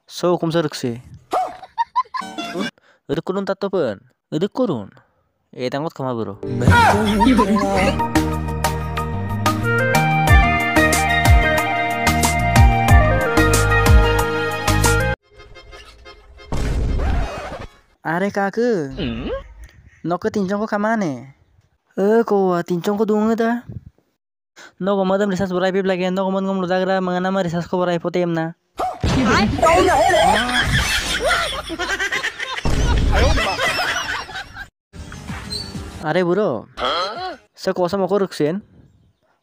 So kumsa rukse. Kurun tato pun. Kurun. Tangot kama bro. Are kaku. Noko tinjong ko kamane. Ko tinjong ko dunga da. No ko madam risas borai pip lagi no ko mon ngom ludagra mangana ma risas ko borai potem na. Are bro. Sa kosa mo ko ruksen.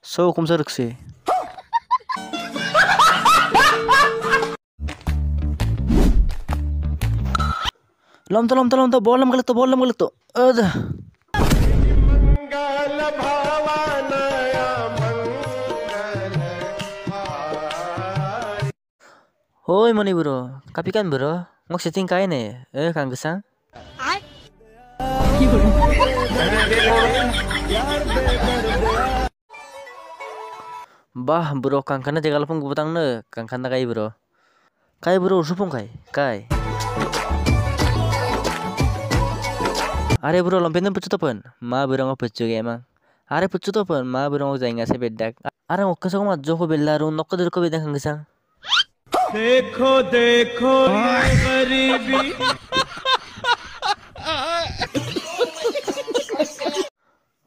So kumsa rukse. Lom to bolam galat to. Hoi moni bro, kapikan bro, ngok setting kai ne, kang gesang. Bah bro, kang kana jaga lapung butang ne, kang kana kai bro. Kai bro, supung kai. Are bro, lompen pucu topan, ma bro ngok pucu emang. Are pucu topan, ma bro ngok jainga se bedak. Are ngok kesong ma joko belaru, nokko dur ko bedang kang gesang. देखो ये गरीबी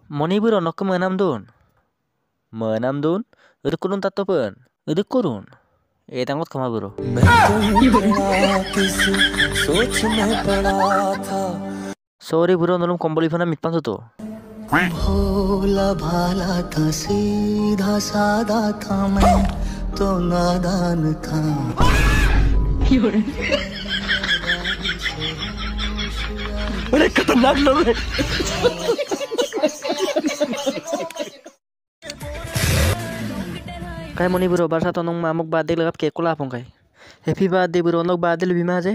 Moni bro nokko menam dun kurun tato pun kurun tangot kama bro sorry bro nolom komboli fana mitpan to भोला भाला था सीधा सादा था मैं तो नादान था अरे खतरनाक लोग हैं काय money bro barsa to nong mamuk badek lagap ke kula pong kai happy birthday bro nok badel bima je